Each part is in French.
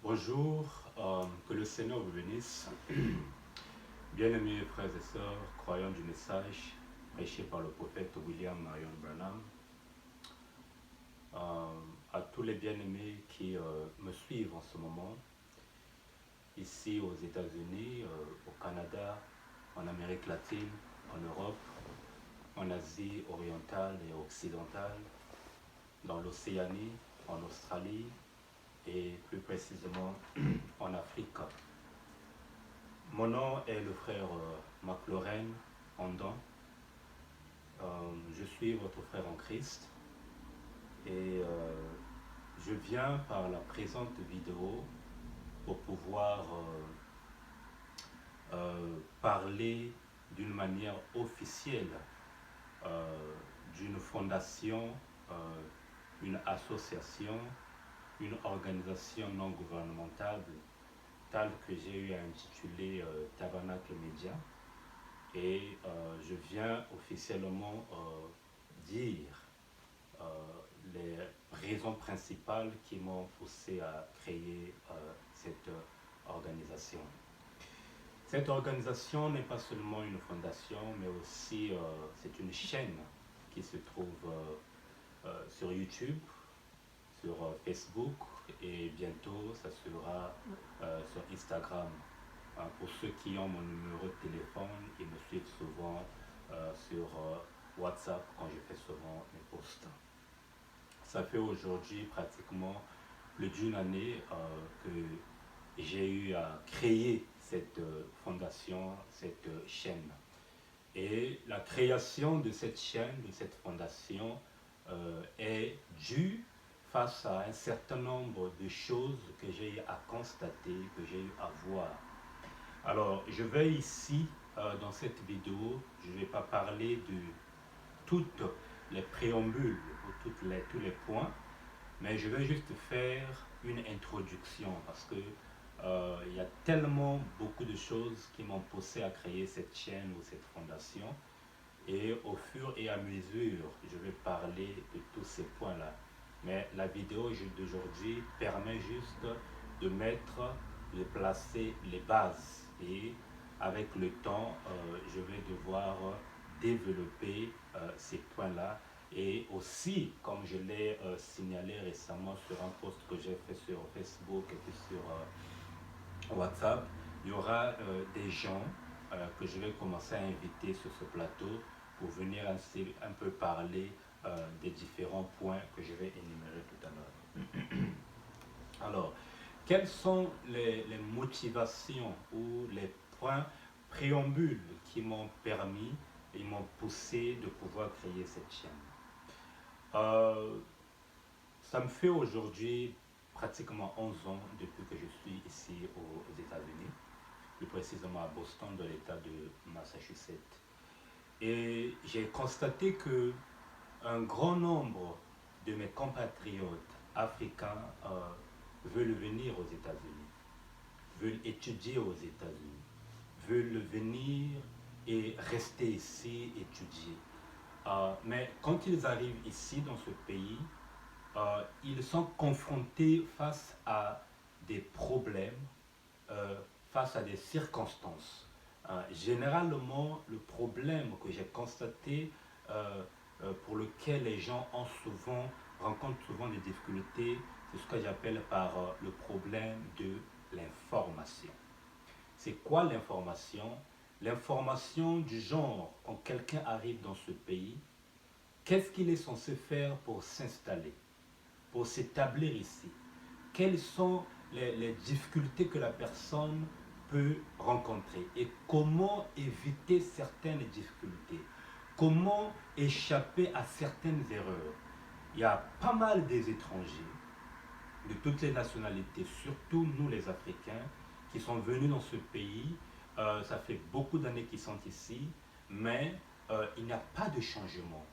Bonjour, que le Seigneur vous bénisse. Bien-aimés frères et sœurs, croyants du message prêché par le prophète William Marion Branham, à tous les bien-aimés qui me suivent en ce moment, ici aux États-Unis, au Canada, en Amérique latine, en Europe, en Asie orientale et occidentale, dans l'Océanie, en Australie et plus précisément en Afrique. Mon nom est le frère McLaurin Ondan. Je suis votre frère en Christ et je viens par la présente vidéo pour pouvoir parler d'une manière officielle d'une fondation, une association, une organisation non gouvernementale telle que j'ai eu à intituler Tabernacle Média. Et je viens officiellement dire les raisons principales qui m'ont poussé à créer cette organisation. Cette organisation n'est pas seulement une fondation, mais aussi c'est une chaîne qui se trouve sur YouTube, sur Facebook et bientôt ça sera sur Instagram. Pour ceux qui ont mon numéro de téléphone, ils me suivent souvent sur WhatsApp quand je fais souvent mes posts. Ça fait aujourd'hui pratiquement plus d'une année que j'ai eu à créer cette fondation, cette chaîne. Et la création de cette chaîne, de cette fondation, est due face à un certain nombre de choses que j'ai eu à constater, que j'ai eu à voir. Alors, je vais ici, dans cette vidéo, je ne vais pas parler de toutes les préambules ou tous les points, mais je vais juste faire une introduction parce que il y a tellement beaucoup de choses qui m'ont poussé à créer cette chaîne ou cette fondation. Et au fur et à mesure, je vais parler de tous ces points-là. Mais la vidéo d'aujourd'hui permet juste de mettre, de placer les bases. Et avec le temps, je vais devoir développer ces points-là. Et aussi, comme je l'ai signalé récemment sur un post que j'ai fait sur Facebook et puis sur WhatsApp, il y aura des gens que je vais commencer à inviter sur ce plateau pour venir un peu parler des différents points que je vais énumérer tout à l'heure. Alors, quelles sont les motivations ou les points préambules qui m'ont permis et m'ont poussé de pouvoir créer cette chaîne? Ça me fait aujourd'hui pratiquement 11 ans depuis que je suis ici aux États-Unis, plus précisément à Boston, dans l'État de Massachusetts. Et j'ai constaté que un grand nombre de mes compatriotes africains veulent venir aux États-Unis, veulent étudier aux États-Unis, veulent venir et rester ici, étudier. Mais quand ils arrivent ici dans ce pays, ils sont confrontés face à des problèmes, face à des circonstances. Généralement, le problème que j'ai constaté, pour lequel les gens rencontrent souvent des difficultés, c'est ce que j'appelle par le problème de l'information. C'est quoi l'information? L'information du genre, quand quelqu'un arrive dans ce pays, qu'est-ce qu'il est censé faire pour s'installer, pour s'établir ici? Quelles sont les difficultés que la personne peut rencontrer et comment éviter certaines difficultés? Comment échapper à certaines erreurs? Il y a pas mal des étrangers de toutes les nationalités, surtout nous les Africains, qui sont venus dans ce pays. Ça fait beaucoup d'années qu'ils sont ici, mais il n'y a pas de changement,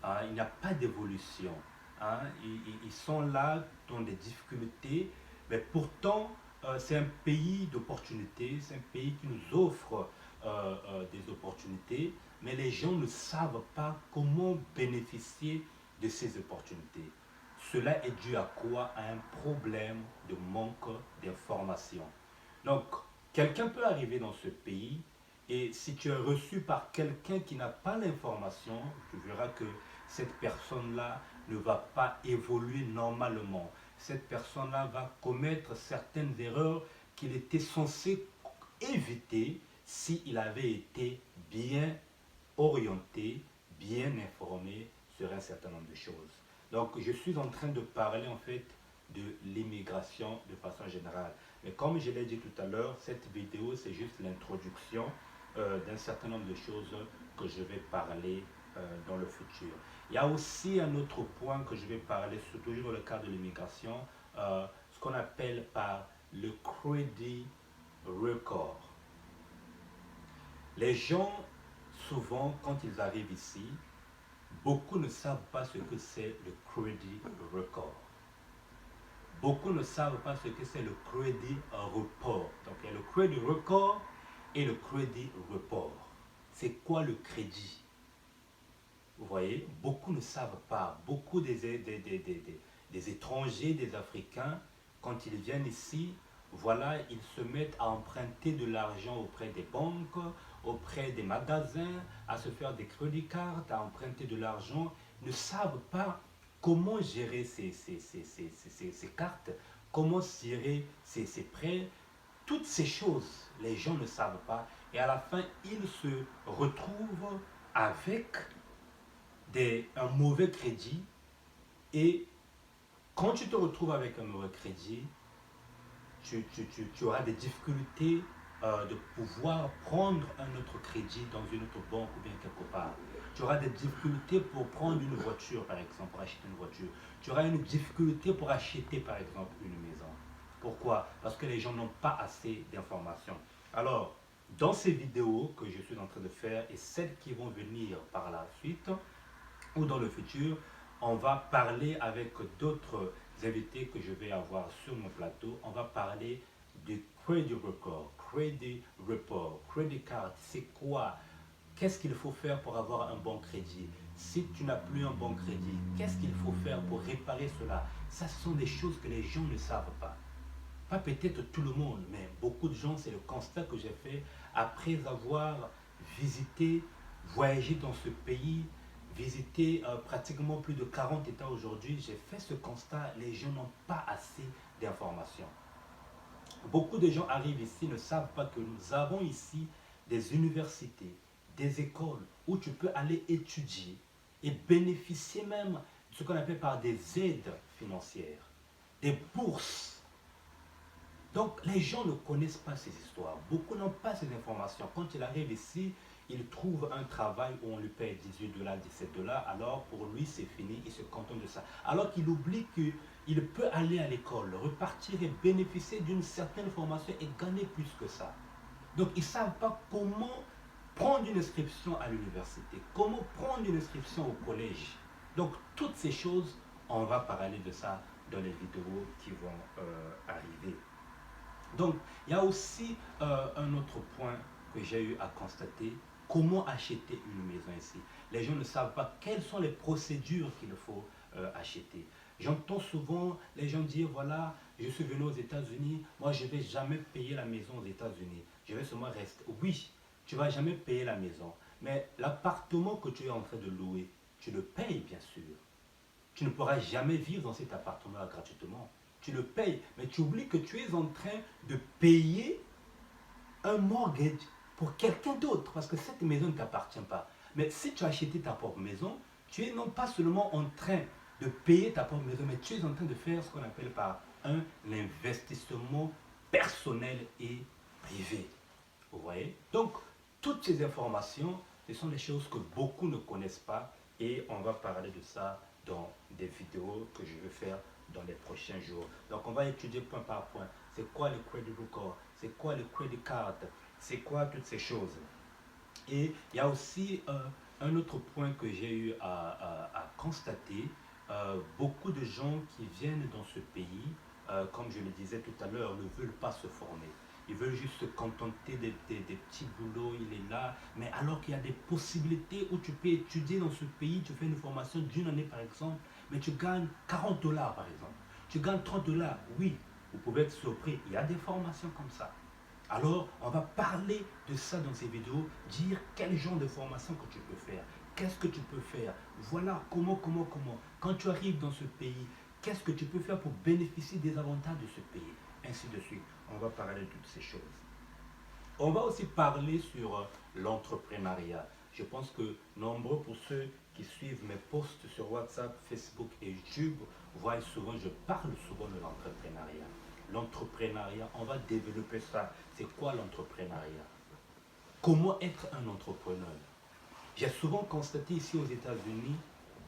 hein, il n'y a pas d'évolution. Hein, ils sont là dans des difficultés, mais pourtant c'est un pays d'opportunités, c'est un pays qui nous offre des opportunités, mais les gens ne savent pas comment bénéficier de ces opportunités. cela est dû à quoi? À un problème de manque d'information. Donc, quelqu'un peut arriver dans ce pays et si tu es reçu par quelqu'un qui n'a pas l'information, tu verras que cette personne-là ne va pas évoluer normalement. Cette personne-là va commettre certaines erreurs qu'il était censé éviter s'il avait été bien orienté, bien informé sur un certain nombre de choses. Donc, je suis en train de parler en fait de l'immigration de façon générale. Mais comme je l'ai dit tout à l'heure, cette vidéo, c'est juste l'introduction d'un certain nombre de choses que je vais parler dans le futur. Il y a aussi un autre point que je vais parler, toujours dans le cadre de l'immigration, ce qu'on appelle par le credit record. Les gens, souvent, quand ils arrivent ici, beaucoup ne savent pas ce que c'est le credit record. Beaucoup ne savent pas ce que c'est le credit report. Donc, il y a le credit record et le credit report. C'est quoi le crédit? Vous voyez, beaucoup ne savent pas. Beaucoup des étrangers, des Africains, quand ils viennent ici, voilà, ils se mettent à emprunter de l'argent auprès des banques, auprès des magasins, à se faire des credit cards, à emprunter de l'argent, ne savent pas comment gérer ces cartes, comment gérer ces prêts. Toutes ces choses, les gens ne savent pas. Et à la fin, ils se retrouvent avec un mauvais crédit. Et quand tu te retrouves avec un mauvais crédit, tu auras des difficultés de pouvoir prendre un autre crédit dans une autre banque ou bien quelque part. Tu auras des difficultés pour prendre une voiture, par exemple, pour acheter une voiture. Tu auras une difficulté pour acheter, par exemple, une maison. Pourquoi? Parce que les gens n'ont pas assez d'informations. Alors, dans ces vidéos que je suis en train de faire et celles qui vont venir par la suite ou dans le futur, on va parler avec d'autres invités que je vais avoir sur mon plateau. On va parler du credit record, credit report, credit card. C'est quoi? Qu'est-ce qu'il faut faire pour avoir un bon crédit? Si tu n'as plus un bon crédit, qu'est-ce qu'il faut faire pour réparer cela? Ça, ce sont des choses que les gens ne savent pas. Pas peut-être tout le monde, mais beaucoup de gens, c'est le constat que j'ai fait après avoir visité, voyagé dans ce pays, visité pratiquement plus de 40 États aujourd'hui. J'ai fait ce constat, les gens n'ont pas assez d'informations. Beaucoup de gens arrivent ici, ne savent pas que nous avons ici des universités, des écoles où tu peux aller étudier et bénéficier même de ce qu'on appelle par des aides financières, des bourses. Donc, les gens ne connaissent pas ces histoires. Beaucoup n'ont pas ces informations. Quand il arrive ici, il trouve un travail où on lui paye 18 $, 17 $. Alors, pour lui, c'est fini. Il se contente de ça. Alors qu'il oublie qu'il peut aller à l'école, repartir et bénéficier d'une certaine formation et gagner plus que ça. Donc, ils ne savent pas comment prendre une inscription à l'université, comment prendre une inscription au collège. Donc, toutes ces choses, on va parler de ça dans les vidéos qui vont arriver. Donc, il y a aussi un autre point que j'ai eu à constater. Comment acheter une maison ici? Les gens ne savent pas quelles sont les procédures qu'il faut acheter. J'entends souvent les gens dire, voilà, je suis venu aux États-Unis, moi je ne vais jamais payer la maison aux États-Unis. Je vais seulement rester. Oui, tu ne vas jamais payer la maison. Mais l'appartement que tu es en train de louer, tu le payes bien sûr. Tu ne pourras jamais vivre dans cet appartement gratuitement. Tu le payes, mais tu oublies que tu es en train de payer un mortgage pour quelqu'un d'autre, parce que cette maison ne t'appartient pas. Mais si tu as acheté ta propre maison, tu es non pas seulement en train de payer ta propre maison, mais tu es en train de faire ce qu'on appelle par un investissement personnel et privé. Vous voyez? Donc, toutes ces informations, ce sont des choses que beaucoup ne connaissent pas et on va parler de ça dans des vidéos que je vais faire dans les prochains jours. Donc, on va étudier point par point. C'est quoi le credit record? C'est quoi le credit card? C'est quoi toutes ces choses? Et il y a aussi un autre point que j'ai eu à constater. Beaucoup de gens qui viennent dans ce pays, comme je le disais tout à l'heure, ne veulent pas se former. Ils veulent juste se contenter des petits boulots, il est là. Mais alors qu'il y a des possibilités où tu peux étudier dans ce pays, tu fais une formation d'une année par exemple, mais tu gagnes 40 dollars par exemple. Tu gagnes 30 dollars, oui, vous pouvez être surpris. Il y a des formations comme ça. Alors, on va parler de ça dans ces vidéos, dire quel genre de formation que tu peux faire, qu'est-ce que tu peux faire, voilà comment. Quand tu arrives dans ce pays, qu'est-ce que tu peux faire pour bénéficier des avantages de ce pays, ainsi de suite. On va parler de toutes ces choses. On va aussi parler sur l'entrepreneuriat. Je pense que nombreux pour ceux qui suivent mes posts sur WhatsApp, Facebook et YouTube voient souvent, je parle souvent de l'entrepreneuriat. L'entrepreneuriat, on va développer ça. C'est quoi l'entrepreneuriat? Comment être un entrepreneur? J'ai souvent constaté ici aux États-Unis,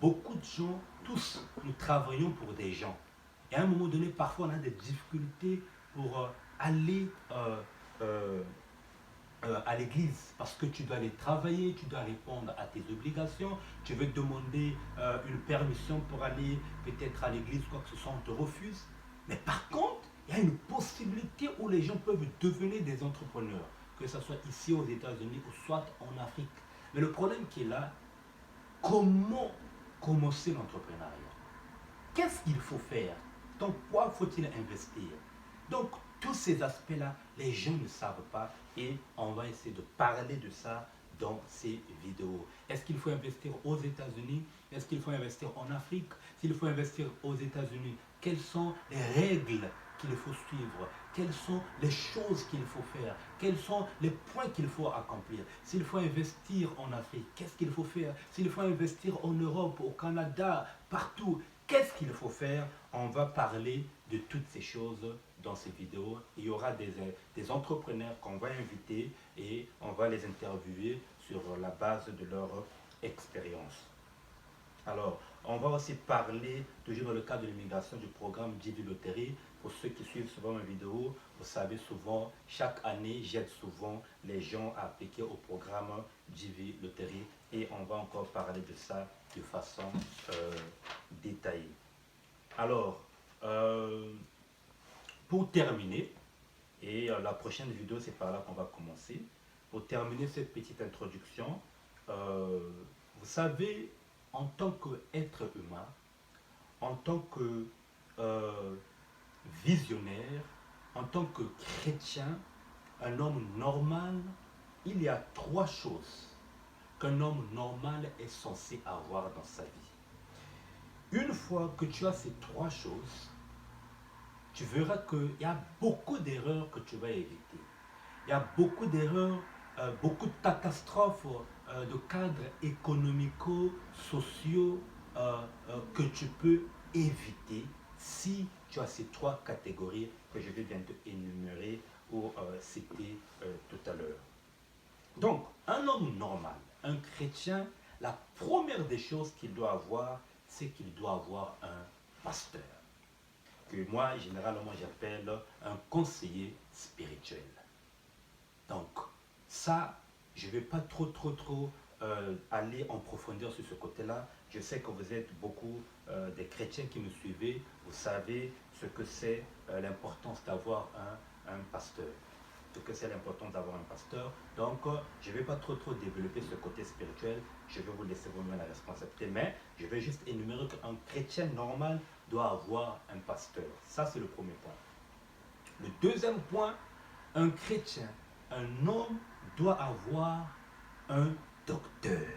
beaucoup de gens, tous, nous travaillons pour des gens. Et à un moment donné, parfois, on a des difficultés pour aller à l'église parce que tu dois aller travailler, tu dois répondre à tes obligations, tu veux demander une permission pour aller peut-être à l'église, quoi que ce soit, on te refuse. Mais par contre, il y a une possibilité où les gens peuvent devenir des entrepreneurs, que ce soit ici aux États-Unis ou soit en Afrique. Mais le problème qui est là, comment commencer l'entrepreneuriat? Qu'est-ce qu'il faut faire? Dans quoi faut-il investir? Donc, tous ces aspects-là, les gens ne savent pas et on va essayer de parler de ça dans ces vidéos. Est-ce qu'il faut investir aux États-Unis? Est-ce qu'il faut investir en Afrique? S'il faut investir aux États-Unis, quelles sont les règles qu'il faut suivre? Quelles sont les choses qu'il faut faire? Quels sont les points qu'il faut accomplir? S'il faut investir en Afrique, qu'est-ce qu'il faut faire? S'il faut investir en Europe, au Canada, partout, qu'est-ce qu'il faut faire? On va parler de toutes ces choses dans ces vidéos. Il y aura des entrepreneurs qu'on va inviter et on va les interviewer sur la base de leur expérience. Alors, on va aussi parler, toujours dans le cadre de l'immigration, du programme JV Lottery. Pour ceux qui suivent souvent mes vidéos, vous savez souvent, chaque année, j'aide souvent les gens à appliquer au programme JV Lottery et on va encore parler de ça de façon détaillée. Alors, pour terminer, et la prochaine vidéo, c'est par là qu'on va commencer. Pour terminer cette petite introduction, vous savez, en tant qu'être humain, en tant que visionnaire, en tant que chrétien, un homme normal, il y a 3 choses qu'un homme normal est censé avoir dans sa vie. Une fois que tu as ces 3 choses, tu verras qu'il y a beaucoup d'erreurs que tu vas éviter. Il y a beaucoup d'erreurs, beaucoup de catastrophes, de cadres économico-sociaux que tu peux éviter si tu as ces 3 catégories que je vais bientôt énumérer ou citer tout à l'heure. Donc, un homme normal, un chrétien, la première des choses qu'il doit avoir, c'est qu'il doit avoir un pasteur, que moi, généralement, j'appelle un conseiller spirituel. Donc, ça, je ne vais pas trop aller en profondeur sur ce côté-là. Je sais que vous êtes beaucoup des chrétiens qui me suivez. Vous savez ce que c'est l'importance d'avoir un pasteur. Ce que c'est l'importance d'avoir un pasteur. Donc, je ne vais pas trop développer ce côté spirituel. Je vais vous laisser vous-même la responsabilité. Mais je vais juste énumérer qu'un chrétien normal doit avoir un pasteur. Ça, c'est le premier point. Le deuxième point, un chrétien, un homme doit avoir un docteur,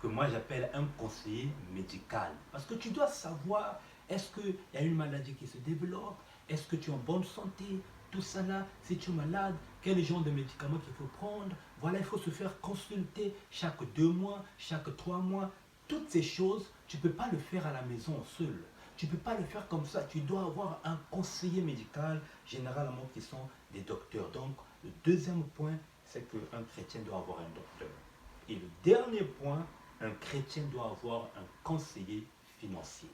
que moi j'appelle un conseiller médical. Parce que tu dois savoir, est-ce qu'il y a une maladie qui se développe? Est-ce que tu es en bonne santé? Tout ça là, si tu es malade, quel genre de médicaments qu'il faut prendre? Voilà, il faut se faire consulter chaque 2 mois, chaque 3 mois. Toutes ces choses, tu ne peux pas le faire à la maison seul. Tu ne peux pas le faire comme ça. Tu dois avoir un conseiller médical, généralement qui sont des docteurs. Donc, le deuxième point, c'est qu'un chrétien doit avoir un docteur. Et le dernier point, un chrétien doit avoir un conseiller financier.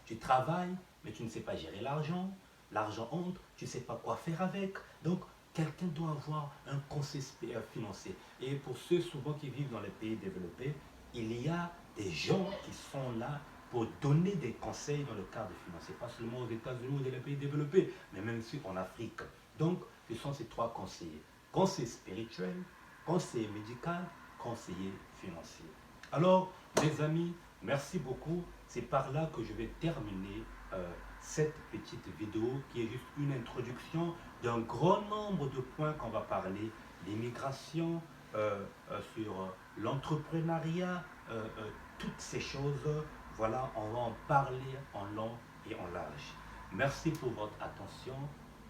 Tu travailles, mais tu ne sais pas gérer l'argent. L'argent entre, tu ne sais pas quoi faire avec. Donc, quelqu'un doit avoir un conseiller financier. Et pour ceux souvent qui vivent dans les pays développés, il y a des gens qui sont là pour donner des conseils dans le cadre financier. Pas seulement aux États-Unis ou dans les pays développés, mais même aussi en Afrique. Donc, ce sont ces 3 conseillers. Conseiller spirituel, conseiller médical, conseiller financier. Alors, mes amis, merci beaucoup. C'est par là que je vais terminer cette petite vidéo qui est juste une introduction d'un grand nombre de points qu'on va parler, l'immigration, sur l'entrepreneuriat, toutes ces choses. Voilà, on va en parler en long et en large. Merci pour votre attention.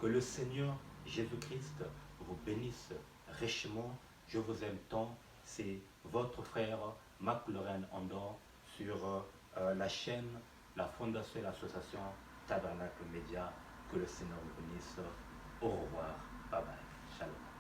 Que le Seigneur Jésus-Christ vous bénisse richement. Je vous aime tant. C'est votre frère Marc Lorraine Andor sur la chaîne, la fondation et l'association Tabernacle Média. Que le Seigneur vous bénisse. Au revoir. Bye bye. Shalom.